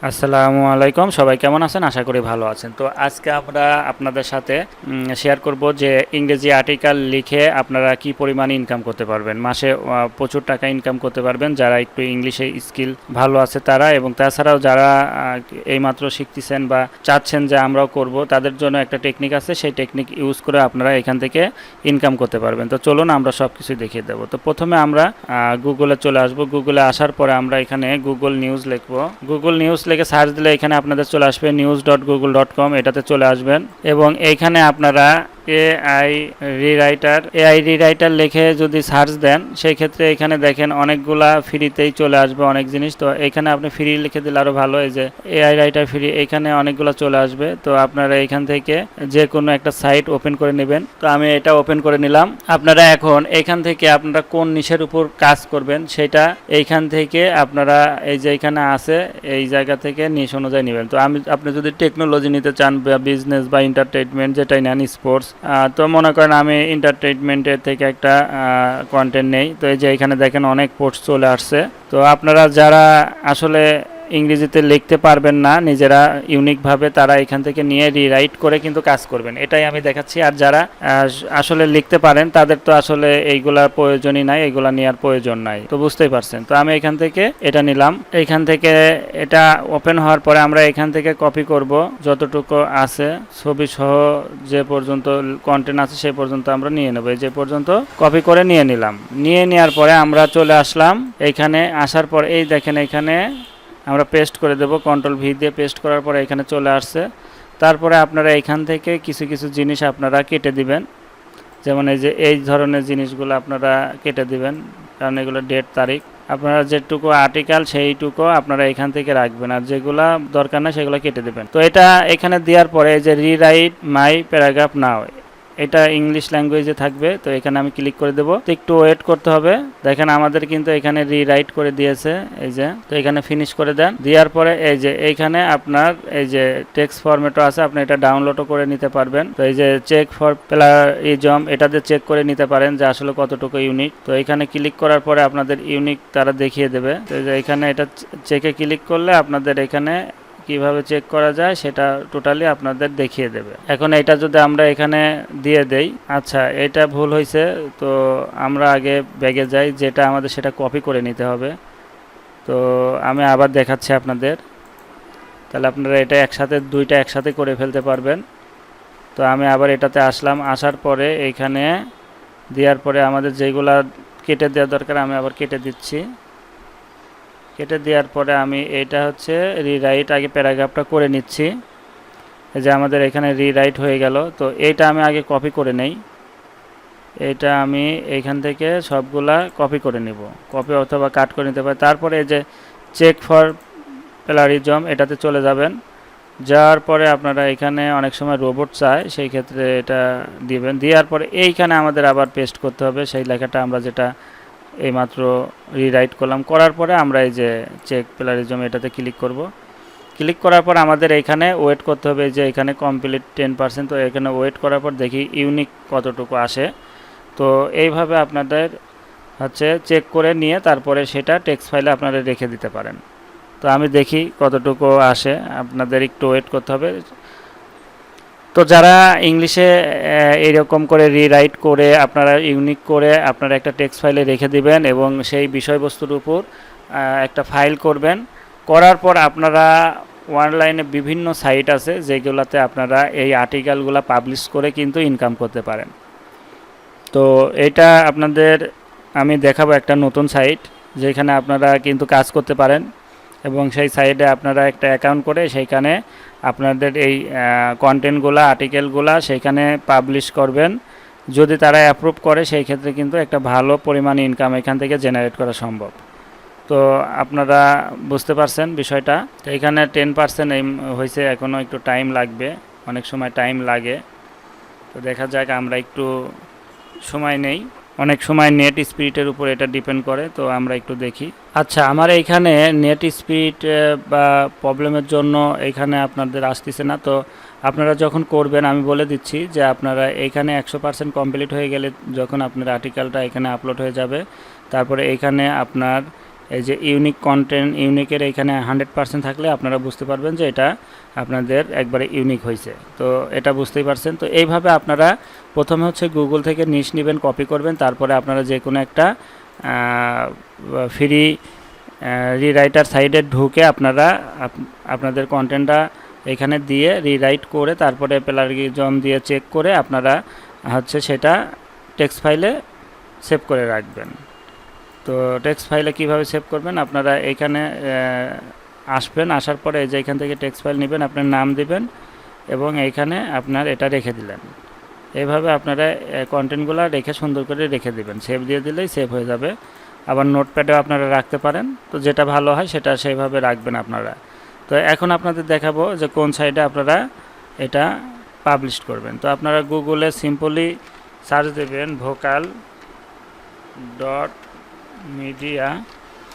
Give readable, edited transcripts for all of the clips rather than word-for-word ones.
আসসালামু আলাইকুম, সবাই কেমন আছেন? আশা করি ভালো আছেন। তো আজকে আমরা আপনাদের সাথে শেয়ার করব যে ইংরেজি আর্টিকেল লিখে আপনারা কি পরিমাণে ইনকাম করতে পারবেন। মাসে প্রচুর টাকা ইনকাম করতে পারবেন যারা একটু ইংলিশে স্কিল ভালো আছে তারা, এবং তাছাড়াও যারা এইমাত্র শিখতেছেন বা চাচ্ছেন যে আমরাও করব, তাদের জন্য একটা টেকনিক আছে, সেই টেকনিক ইউজ করে আপনারা এখান থেকে ইনকাম করতে পারবেন। তো চলুন আমরা সব কিছু দেখিয়ে দেবো। তো প্রথমে আমরা গুগলে চলে আসব। গুগলে আসার পরে আমরা এখানে গুগল নিউজ লিখব। গুগল নিউজ লিখে সার্চ দিলে এখানে আপনাদের চলে আসবে news.google.com, এটাতে চলে আসবেন এবং এইখানে আপনারা এআই রিরাইটার লিখে যদি সার্চ দেন, সেই ক্ষেত্রে এখানে দেখেন অনেকগুলা ফ্রিতেই চলে আসবে অনেক জিনিস। তো এখানে আপনি ফ্রি লিখে দিলে আরও ভালো, এই যে এআই রাইটার ফ্রি, এখানে অনেকগুলো চলে আসবে। তো আপনারা এখান থেকে যে কোনো একটা সাইট ওপেন করে নেবেন। তো আমি এটা ওপেন করে নিলাম। আপনারা এখন এখান থেকে আপনারা কোন নিশের উপর কাজ করবেন সেটা এইখান থেকে আপনারা এই যে এখানে আছে এই জায়গা থেকে নিশ অনুযায়ী নেবেন। তো আপনি যদি টেকনোলজি নিতে চান বা বিজনেস বা এন্টারটেইনমেন্ট যেটাই নেন, স্পোর্টস, তো মনে করেন আমি এন্টারটেইনমেন্টের থেকে একটা কন্টেন্ট নেই। তো এই যে এখানে দেখেন অনেক পোস্ট চলে আসছে। তো আপনারা যারা আসলে ইংরেজিতে লিখতে পারবেন না নিজেরা ইউনিকভাবে, তারা এখান থেকে নিয়ে রিরাইট করে কিন্তু কাজ করবেন, এটাই আমি দেখাচ্ছি। আর যারা আসলে লিখতে পারেন তাদের তো আসলে এইগুলার প্রয়োজনই নাই, এইগুলা নেওয়ার প্রয়োজন নাই। তো বুঝতেই পারছেন। তো আমি এখান থেকে এটা নিলাম। এখান থেকে এটা ওপেন হওয়ার পরে আমরা এখান থেকে কপি করব যতটুকু আছে, ছবি সহ যে পর্যন্ত কন্টেন্ট আছে সেই পর্যন্ত আমরা নিয়ে নেব। যে পর্যন্ত কপি করে নিয়ে নিলাম। নিয়ে নেওয়ার পরে আমরা চলে আসলাম। এইখানে আসার পর এই দেখেন এখানে আমরা পেস্ট করে দেব, কন্ট্রোল-ভি দিয়ে পেস্ট করার পরে এখানে চলে আসছে। তারপরে আপনারা এখান থেকে কিছু কিছু জিনিস আপনারা কেটে দিবেন, যেমন এই যে এই ধরনের জিনিসগুলো আপনারা কেটে দিবেন, কারণ এগুলো ডেট তারিখ। আপনারা যেটুকু আর্টিকেল সেইটুকু আপনারা এখান থেকে রাখবেন, আর যেগুলো দরকার না সেগুলো কেটে দেবেন। তো এটা এখানে দেওয়ার পরে এই যে রিরাইট মাই প্যারাগ্রাফ নাও, এটা ইংলিশ ল্যাঙ্গুয়েজে থাকবে। তো এখানে আমি ক্লিক করে দেবো। তো একটু ওয়েট করতে হবে। দেখেন আমাদের কিন্তু এখানে রিরাইট করে দিয়েছে, এই যে। তো এখানে ফিনিশ করে দেন। দেওয়ার পরে এই যে এইখানে আপনার এই যে টেক্সট ফরম্যাটও আছে, আপনি এটা ডাউনলোডও করে নিতে পারবেন। তো এই যে চেক ফর প্লাগরিজম, এটাতে চেক করে নিতে পারেন যে আসলে কতটুকু ইউনিক। তো এখানে ক্লিক করার পরে আপনাদের ইউনিক তারা দেখিয়ে দেবে। তো এই যে এখানে এটা চেকে ক্লিক করলে আপনাদের এখানে কিভাবে চেক করা যায় সেটা টোটালি আপনাদের দেখিয়ে দেবে। এখন এটা যদি আমরা এখানে দিয়ে দেই, আচ্ছা এটা ভুল হয়েছে, তো আমরা আগে ব্যাগে যাই, যেটা আমাদের সেটা কপি করে নিতে হবে। তো আমি আবার দেখাচ্ছি আপনাদের, তাহলে আপনারা এটা একসাথে দুইটা একসাথে করে ফেলতে পারবেন। তো আমি আবার এটাতে আসলাম। আসার পরে এইখানে দেওয়ার পরে আমাদের যেগুলা কেটে দেওয়া দরকার আমি আবার কেটে দিচ্ছি। কেটে দেওয়ার পরে আমি এটা হচ্ছে রিরাইট আগে প্যারাগ্রাফটা করে নিচ্ছি। এই যে আমাদের এখানে রিরাইট হয়ে গেল। তো এইটা আমি আগে কপি করে নেই। এইটা আমি এইখান থেকে সবগুলা কপি করে নিব, কপি অথবা কাট করে নিতে পারি। তারপরে এই যে চেক ফর প্লাগরিজম, এটাতে চলে যাবেন। যাওয়ার পরে আপনারা এখানে অনেক সময় রোবট চায়, সেই ক্ষেত্রে এটা দিবেন। দেওয়ার পরে এইখানে আমাদের আবার পেস্ট করতে হবে সেই লেখাটা আমরা যেটা এইমাত্র রিরাইট করলাম। করার পরে আমরা এই যে চেক প্লাগরিজম এটাতে ক্লিক করব। ক্লিক করার পর আমাদের এখানে ওয়েট করতে হবে, যে এখানে কমপ্লিট 10%। তো এখানে ওয়েট করার পর দেখি ইউনিক কতটুকু আসে। তো এইভাবে আপনাদের হচ্ছে চেক করে নিয়ে তারপরে সেটা টেক্সট ফাইলে আপনারা রেখে দিতে পারেন। তো আমি দেখি কতটুকু আসে, আপনাদের একটু ওয়েট করতে হবে। তো যারা ইংলিশে এইরকম করে রিরাইট করে আপনারা ইউনিক করে আপনারা একটা টেক্সট ফাইলে রেখে দিবেন এবং সেই বিষয়বস্তুর উপর একটা ফাইল করবেন। করার পর আপনারা অনলাইনে বিভিন্ন সাইট আছে যেগুলোতে আপনারা এই আর্টিকেলগুলো পাবলিশ করে কিন্তু ইনকাম করতে পারেন। তো এটা আপনাদের আমি দেখাবো একটা নতুন সাইট যেখানে আপনারা কিন্তু কাজ করতে পারেন, এবং সেই সাইটে আপনারা একটা অ্যাকাউন্ট করে সেইখানে আপনাদের এই কন্টেন্টগুলো আর্টিকেলগুলো সেইখানে পাবলিশ করবেন। যদি তারা অ্যাপ্রুভ করে সেই ক্ষেত্রে কিন্তু একটা ভালো পরিমাণ ইনকাম এখান থেকে জেনারেট করা সম্ভব। তো আপনারা বুঝতে পারছেন বিষয়টা। তো এখানে 10% হয়েছে, এখনও একটু টাইম লাগবে, অনেক সময় টাইম লাগে। তো দেখা যাক, আমরা একটু সময় নেই, অনেক সময় নেট স্পিডের উপর এটা ডিপেন্ড করে। তো আমরা একটু দেখি। আচ্ছা, আমার এইখানে নেট স্পিড বা প্রবলেমের জন্য এখানে আপনাদের আসতেছে না। তো আপনারা যখন করবেন আমি বলে দিচ্ছি যে আপনারা এইখানে 100% কমপ্লিট হয়ে গেলে যখন আপনার আর্টিকেলটা এখানে আপলোড হয়ে যাবে, তারপরে এইখানে আপনার এই যে ইউনিক কন্টেন্ট, ইউনিকের এখানে 100% থাকলে আপনারা বুঝতে পারবেন যে এটা আপনাদের একবারে ইউনিক হয়েছে। তো এটা বুঝতেই পারছেন। তো এইভাবে আপনারা প্রথমে হচ্ছে গুগল থেকে নিশ নেবেন, কপি করবেন, তারপরে আপনারা যে কোনো একটা ফ্রি রিরাইটার সাইডে ঢুকে আপনারা আপনাদের কন্টেন্টটা এখানে দিয়ে রিরাইট করে তারপরে প্লাগিজম দিয়ে চেক করে আপনারা হচ্ছে সেটা টেক্সট ফাইলে সেভ করে রাখবেন। তো টেক্সট ফাইলে কিভাবে সেভ করবেন, আপনারা এইখানে আসবেন, আসার পরে যে এখান থেকে টেক্সট ফাইল নেবেন, আপনার নাম দিবেন এবং এইখানে আপনার এটা রেখে দিলেন। এইভাবে আপনারা কন্টেন্টগুলো রেখে সুন্দর করে রেখে দিবেন, সেভ দিয়ে দিলেই সেভ হয়ে যাবে। আবার নোটপ্যাডেও আপনারা রাখতে পারেন, তো যেটা ভালো হয় সেটা সেইভাবে রাখবেন আপনারা। তো এখন আপনাদের দেখাবো যে কোন সাইডে আপনারা এটা পাবলিশ করবেন। তো আপনারা গুগলে সিম্পলি সার্চ দেবেন ভোকাল ডট মিডিয়া,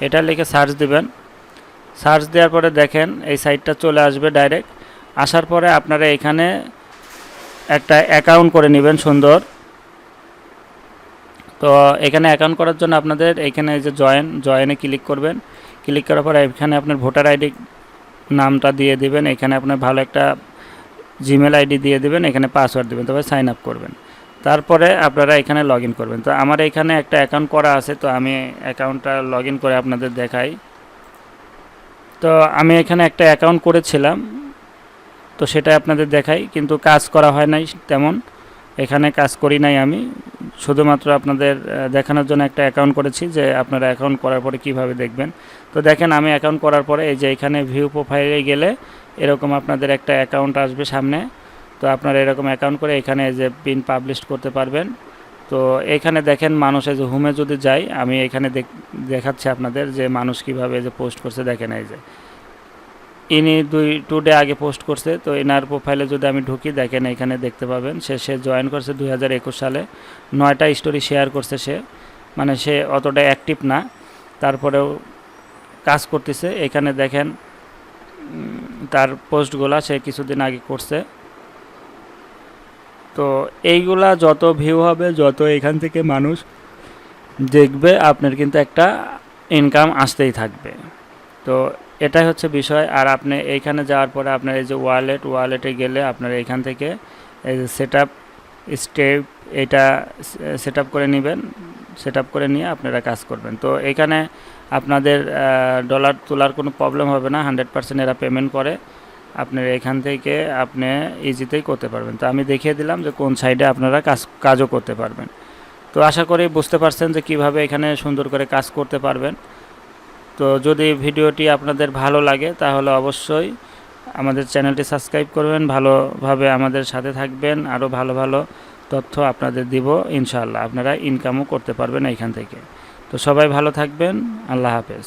এটা লিখে সার্চ দেবেন। সার্চ দেওয়ার পরে দেখেন এই সাইটটা চলে আসবে ডাইরেক্ট। আসার পরে আপনারা এখানে একটা অ্যাকাউন্ট করে নেবেন সুন্দর। তো এখানে অ্যাকাউন্ট করার জন্য আপনাদের এখানে যে জয়েনে ক্লিক করবেন। ক্লিক করার পরে এখানে আপনার ভোটার আইডি নামটা দিয়ে দিবেন, এখানে আপনার ভালো একটা জিমেল আইডি দিয়ে দিবেন, এখানে পাসওয়ার্ড দেবেন, তবে সাইন আপ করবেন। তারপরে আপনারা এখানে লগ ইন করবেন। তো আমার এখানে একটা অ্যাকাউন্ট করা আছে, তো আমি অ্যাকাউন্টটা লগ ইন করে আপনাদের দেখাই। তো আমি এখানে একটা অ্যাকাউন্ট করেছিলাম, তো সেটা আপনাদের দেখাই, কিন্তু কাজ করা হয় নাই তেমন, এখানে কাজ করি নাই আমি, শুধুমাত্র আপনাদের দেখানোর জন্য একটা অ্যাকাউন্ট করেছি যে আপনারা অ্যাকাউন্ট করার পরে কিভাবে দেখবেন। তো দেখেন আমি অ্যাকাউন্ট করার পরে এই যে এখানে ভিউ প্রোফাইলে গেলে এরকম আপনাদের একটা অ্যাকাউন্ট আসবে সামনে। তো আপনারা এরকম অ্যাকাউন্ট করে এখানে যে পিন পাবলিশ করতে পারবেন। তো এখানে দেখেন মানুষ এই যে হোমে যদি যাই, আমি এখানে দেখাচ্ছি আপনাদের যে মানুষ কিভাবে যে পোস্ট করছে। দেখেন এই যে ইনি 2 ডে আগে পোস্ট করছে। তো এনার প্রোফাইলে যদি আমি ঢুকি, দেখেন এখানে দেখতে পাবেন সে জয়েন করছে 2021 সালে, 9টা স্টোরি শেয়ার করছে সে, মানে সে অতটা অ্যাক্টিভ না, তারপরেও কাজ করতেছে। এখানে দেখেন তার পোস্টগুলা সে কিছুদিন আগে করছে। তো এইগুলা যত ভিউ হবে, যত এখান থেকে মানুষ দেখবে, আপনার কিন্তু একটা ইনকাম আসতেই থাকবে। তো এটাই হচ্ছে বিষয়। আর আপনি এইখানে যাওয়ার পরে আপনার এই যে ওয়ালেটে গেলে আপনার এখান থেকে এই যে সেটআপ স্টেপ, এটা সেটআপ করে নেবেন, সেটআপ করে নিয়ে আপনারা কাজ করবেন। তো এখানে আপনাদের ডলার তোলার কোনো প্রবলেম হবে না, 100% এরা পেমেন্ট করে। আপনার এখান থেকে আপনি ইজিতেই করতে পারবেন। তো আমি দেখিয়ে দিলাম যে কোন সাইডে আপনারা কাজও করতে পারবেন। তো আশা করি বুঝতে পারছেন যে কিভাবে এখানে সুন্দর করে কাজ করতে পারবেন। তো যদি ভিডিওটি আপনাদের ভালো লাগে তাহলে অবশ্যই আমাদের চ্যানেলটি সাবস্ক্রাইব করবেন, ভালোভাবে আমাদের সাথে থাকবেন, আরও ভালো ভালো তথ্য আপনাদের দিব ইনশাআল্লাহ। আপনারা ইনকামও করতে পারবেন এইখান থেকে। তো সবাই ভালো থাকবেন, আল্লাহ হাফেজ।